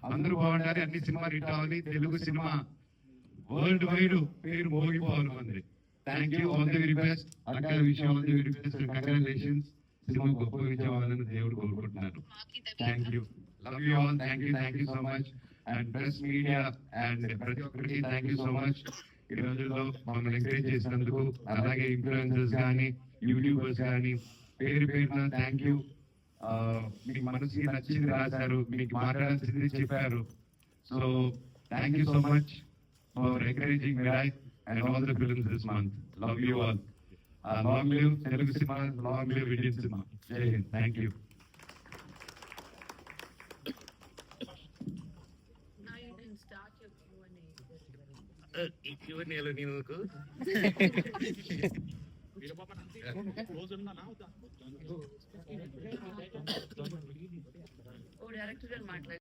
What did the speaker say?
అందరూ బాగుండాలి, అన్ని సినిమా హిట్ అవ్వాలి, తెలుగు సినిమా వరల్డ్ వైడ్ పేరు మోగిపోవాలి మంది. Thank you, all the very best అక్క, విషయం all the very best, congratulations. Cinema గొప్ప విజయం అవ్వాలని దేవుడు కోరుకుంటున్నాను. Thank you, love you all, thank you so much. And press media and ప్రతి ఒక్కరికి థ్యాంక్ యూ సో మచ్. ఈ రోజుల్లో మమ్మల్ని ఎంకరేజ్ చేసినందుకు, అలాగే ఇన్ఫ్లుయెన్సర్స్ కానీ యూట్యూబర్స్ కానీ పేరు పేరున థ్యాంక్ యూ. మీకు మనసుకి నచ్చింది రాశారు, మీకు మాట్లాడాల్సింది చెప్పారు. So thank you so much for encouraging Mirai and all the films this month. Love you all. Long live Telugu cinema, long live Indian cinema. జై హింద్. Thank you. ఈ Q&Aలో నీకు డైరెక్టర్ గారు మాట్లాడారు.